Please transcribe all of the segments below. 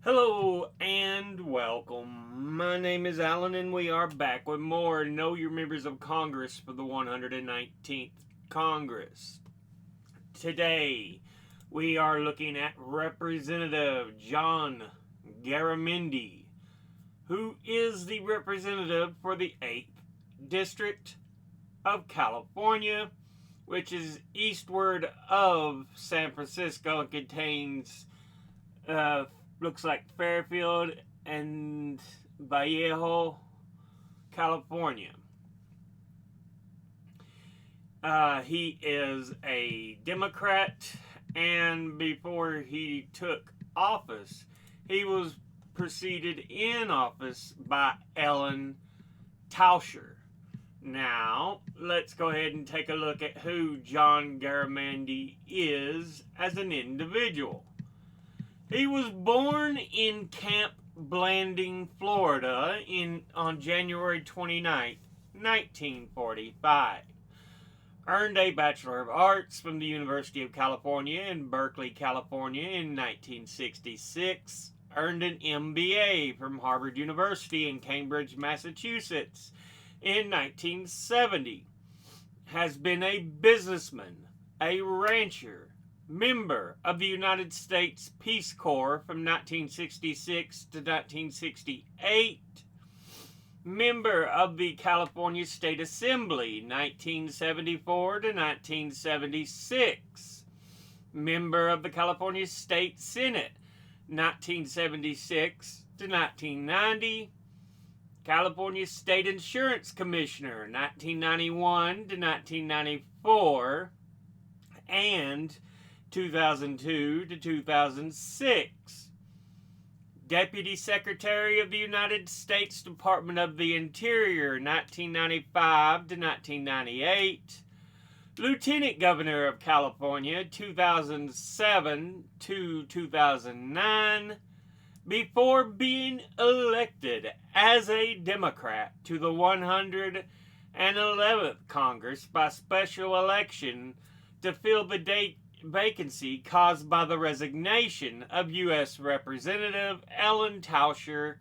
Hello and welcome. My name is Alan and we are back with more Know Your Members of Congress for the 119th Congress. Today we are looking at Representative John Garamendi, who is the representative for the 8th District of California, which is eastward of San Francisco and contains looks like Fairfield and Vallejo, California. He is a Democrat, and before he took office, he was preceded in office by Ellen Tauscher. Now, let's go ahead and take a look at who John Garamendi is as an individual. He was born in Camp Blanding, Florida on January 29, 1945. Earned a Bachelor of Arts from the University of California in Berkeley, California in 1966. Earned an MBA from Harvard University in Cambridge, Massachusetts in 1970. Has been a businessman, a rancher, member of the United States Peace Corps from 1966 to 1968, member of the California State Assembly 1974 to 1976, member of the California State Senate 1976 to 1990, California State Insurance Commissioner 1991 to 1994, and 2002 to 2006. Deputy Secretary of the United States Department of the Interior 1995 to 1998. Lieutenant Governor of California 2007 to 2009. Before being elected as a Democrat to the 111th Congress by special election to fill the vacancy caused by the resignation of U.S. Representative Ellen Tauscher,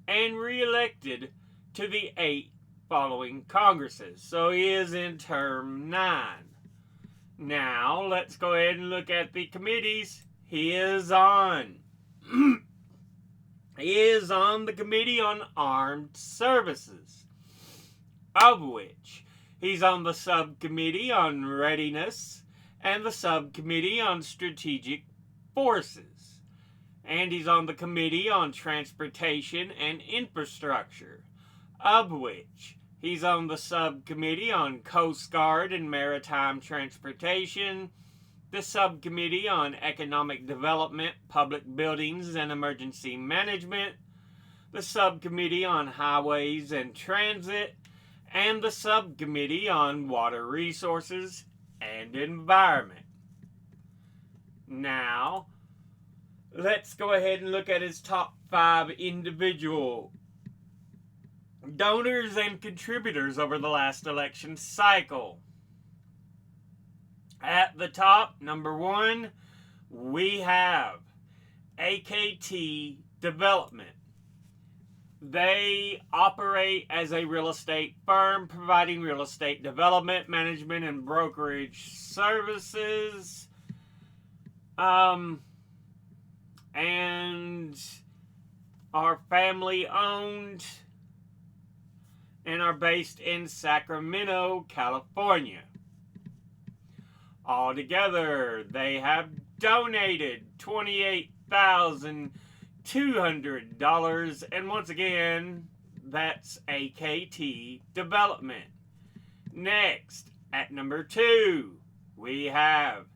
and re-elected to the 8 following Congresses. So he is in term 9. Now, let's go ahead and look at the committees he is on. He is on the Committee on Armed Services, of which he's on the Subcommittee on Readiness and the Subcommittee on Strategic Forces. And he's on the Committee on Transportation and Infrastructure, of which he's on the Subcommittee on Coast Guard and Maritime Transportation, the Subcommittee on Economic Development, Public Buildings, and Emergency Management, the Subcommittee on Highways and Transit, and the Subcommittee on Water Resources and Environment. Now, let's go ahead and look at his top 5 individual donors and contributors over the last election cycle. At the top, number 1, we have AKT Development. They operate as a real estate firm providing real estate development, management, and brokerage services. And are family owned and are based in Sacramento, California. Altogether, they have donated $28,200, and once again, that's AKT Development. Next, at number 2, we have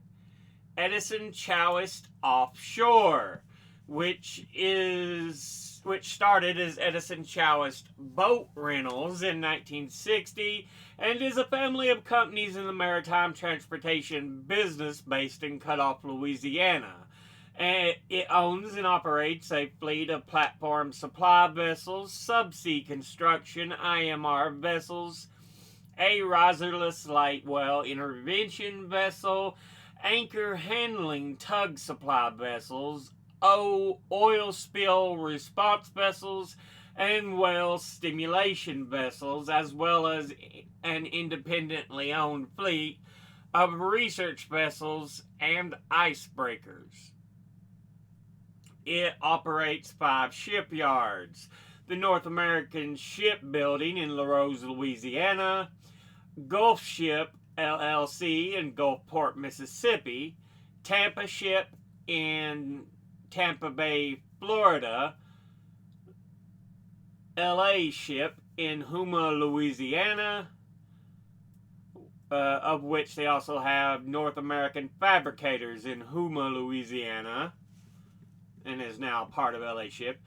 Edison Chowist Offshore, which started as Edison Chowist Boat Rentals in 1960 and is a family of companies in the maritime transportation business based in Cutoff, Louisiana. And it owns and operates a fleet of platform supply vessels, subsea construction IMR vessels, a riserless light well intervention vessel, anchor handling tug supply vessels, oil spill response vessels and well stimulation vessels, as well as an independently owned fleet of research vessels and icebreakers. It operates 5 shipyards: the North American Shipbuilding in Larose, Louisiana, Gulf Ship LLC in Gulfport, Mississippi, Tampa Ship in Tampa Bay, Florida, LA Ship in Houma, Louisiana, of which they also have North American Fabricators in Houma, Louisiana, and is now part of LA Ship.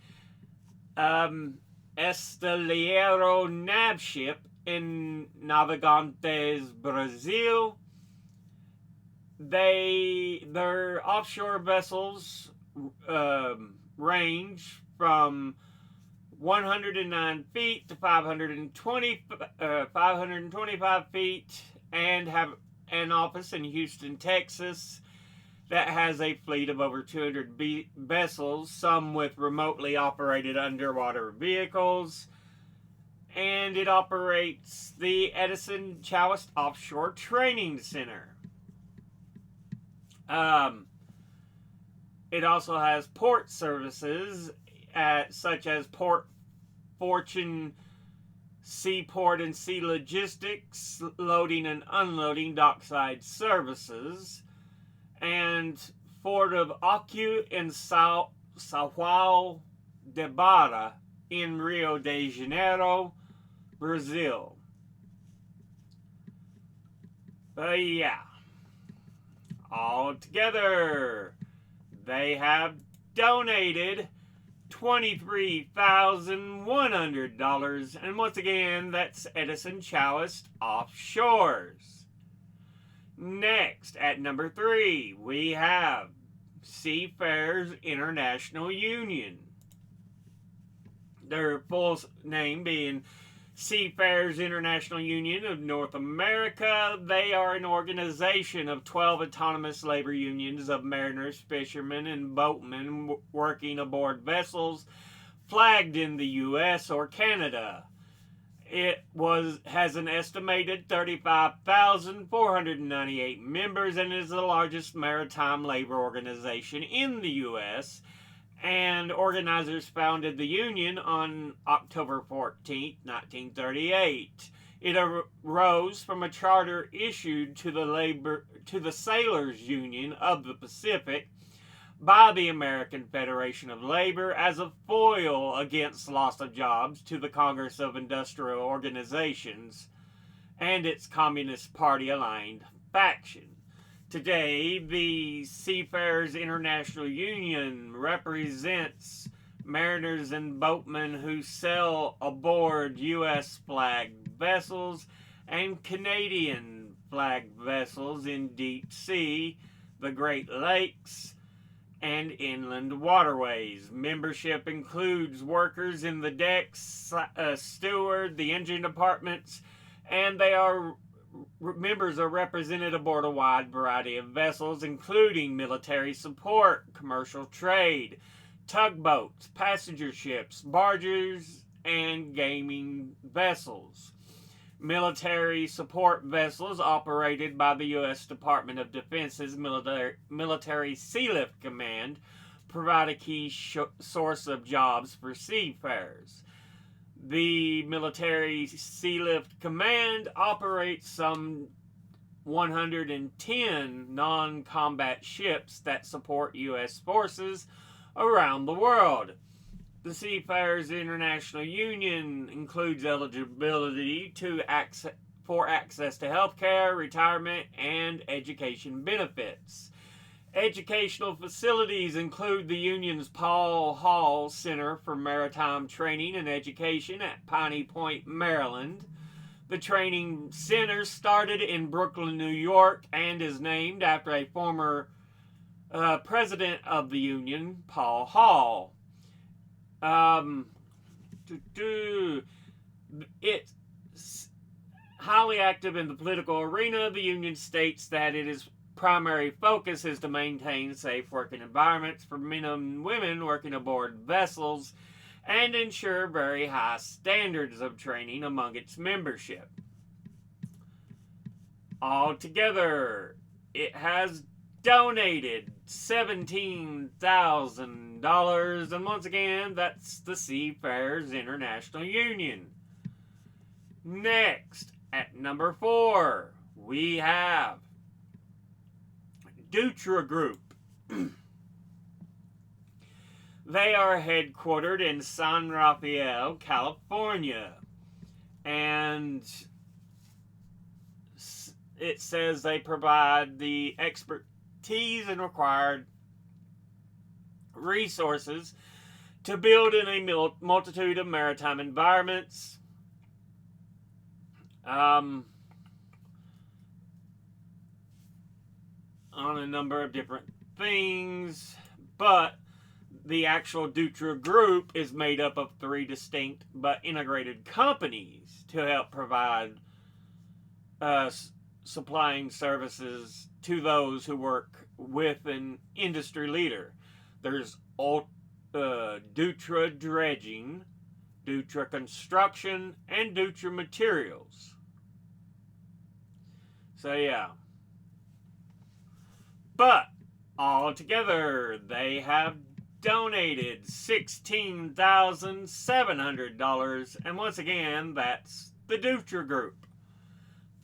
Estaleiro Nav Ship in Navegantes, Brazil. Their offshore vessels range from 109 feet to 525 feet, and have an office in Houston, Texas, that has a fleet of over 200 vessels, some with remotely operated underwater vehicles. And it operates the Edison Chowist Offshore Training Center. It also has port services such as Port Fortune Seaport and Sea Logistics, loading and unloading dockside services, and Fort of Acu in São de Barra in Rio de Janeiro, Brazil. Yeah, all together, they have donated $23,100, and once again, that's Edison Chowist Offshores. Next, at number 3, we have Seafarers International Union. Their full name being Seafarers International Union of North America. They are an organization of 12 autonomous labor unions of mariners, fishermen, and boatmen working aboard vessels flagged in the U.S. or Canada. It has an estimated 35,498 members and is the largest maritime labor organization in the U.S., and organizers founded the union on October 14, 1938. It arose from a charter issued to the Sailors Union of the Pacific by the American Federation of Labor as a foil against loss of jobs to the Congress of Industrial Organizations and its Communist Party-aligned faction. Today, the Seafarers International Union represents mariners and boatmen who sail aboard U.S.-flagged vessels and Canadian-flagged vessels in deep sea, the Great Lakes, and inland waterways. Membership includes workers in the decks, steward, the engine departments, and members are represented aboard a wide variety of vessels, including military support, commercial trade, tugboats, passenger ships, barges, and gaming vessels. Military support vessels operated by the U.S. Department of Defense's Military Sealift Command provide a key source of jobs for seafarers. The Military Sealift Command operates some 110 non-combat ships that support U.S. forces around the world. The Seafarers International Union includes eligibility for access to health care, retirement, and education benefits. Educational facilities include the Union's Paul Hall Center for Maritime Training and Education at Piney Point, Maryland. The training center started in Brooklyn, New York, and is named after a former president of the Union, Paul Hall. It's highly active in the political arena. The Union states that it is primary focus is to maintain safe working environments for men and women working aboard vessels and ensure very high standards of training among its membership. Altogether, it has donated $17,000, and once again, that's the Seafarers International Union. Next, at number 4, we have Dutra Group. They are headquartered in San Rafael, California, and it says they provide the expertise and required resources to build in a multitude of maritime environments. On a number of different things, but the actual Dutra Group is made up of 3 distinct but integrated companies to help provide supplying services to those who work with an industry leader. There's Dutra Dredging, Dutra Construction, and Dutra Materials. So yeah. But altogether, they have donated $16,700, and once again, that's the Dutra Group.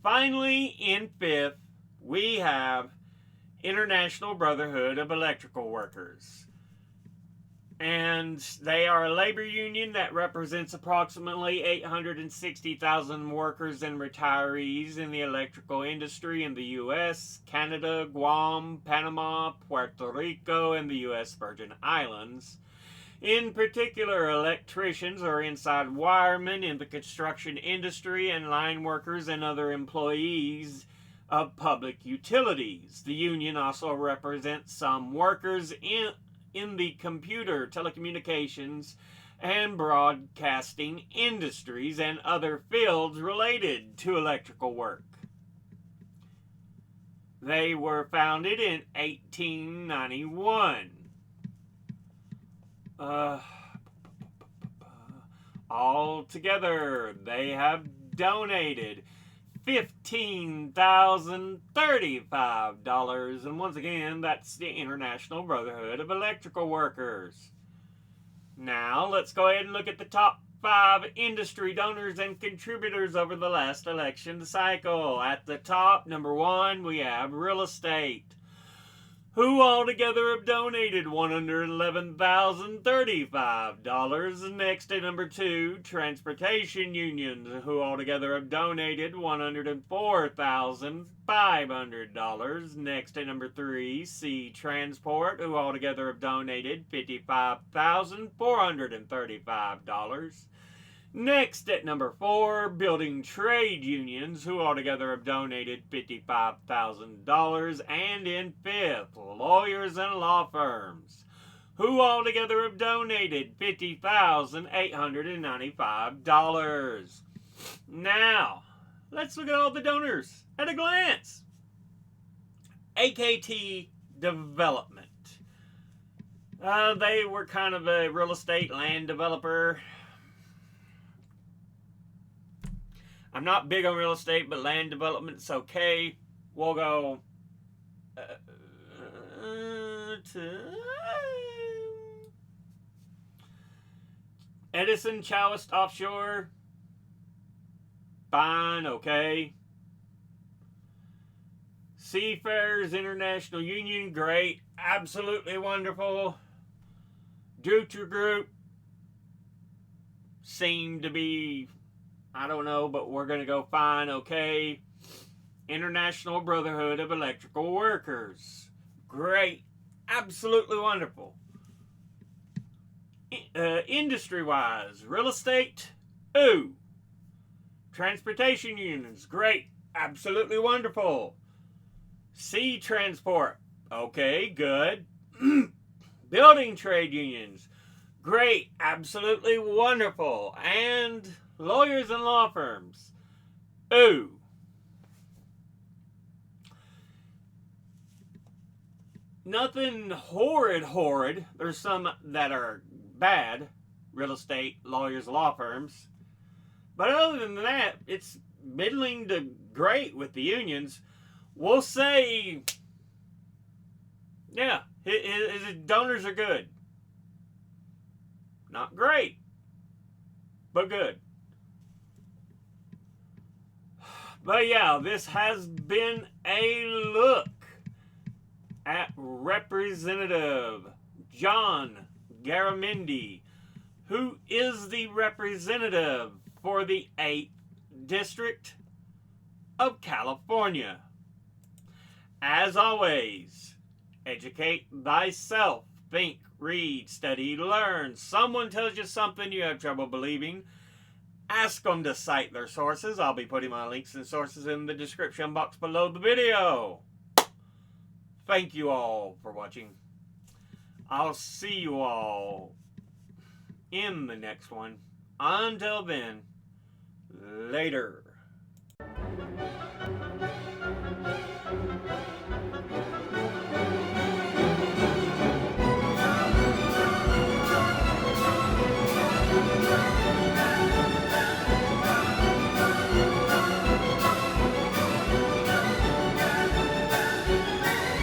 Finally, in 5th, we have International Brotherhood of Electrical Workers. And they are a labor union that represents approximately 860,000 workers and retirees in the electrical industry in the U.S., Canada, Guam, Panama, Puerto Rico, and the U.S. Virgin Islands. In particular, electricians or inside wiremen in the construction industry and line workers and other employees of public utilities. The union also represents some workers in the computer, telecommunications, and broadcasting industries and other fields related to electrical work. They were founded in 1891. Altogether, they have donated $15,035, and once again, that's the International Brotherhood of Electrical Workers. Now, let's go ahead and look at the top 5 industry donors and contributors over the last election cycle. At the top, number 1, we have real estate, who altogether have donated $111,035. Next at number 2, transportation unions, who altogether have donated $104,500. Next at number 3, Sea Transport, who altogether have donated $55,435. Next at number 4, building trade unions, who altogether have donated $55,000. And in 5th, lawyers and law firms, who altogether have donated $50,895. Now, let's look at all the donors at a glance. AKT Development. They were kind of a real estate land developer. I'm not big on real estate, but land development's okay. We'll go to Edison Chalist Offshore. Fine, okay. Seafarers International Union, great, absolutely wonderful. Dutra Group seemed to be, I don't know, but we're going to go fine, okay. International Brotherhood of Electrical Workers, great, absolutely wonderful. Industry-wise, real estate, ooh. Transportation unions, great, absolutely wonderful. Sea transport, okay, good. Building trade unions, great, absolutely wonderful. And lawyers and law firms, ooh. Nothing horrid. There's some that are bad, real estate, lawyers, law firms. But other than that, it's middling to great with the unions. We'll say, yeah, his donors are good. Not great, but good. But yeah, this has been a look at Representative John Garamendi, who is the representative for the 8th District of California. As always, educate thyself, think, read, study, learn. Someone tells you something you have trouble believing, ask them to cite their sources. I'll be putting my links and sources in the description box below the video. Thank you all for watching. I'll see you all in the next one. Until then, later.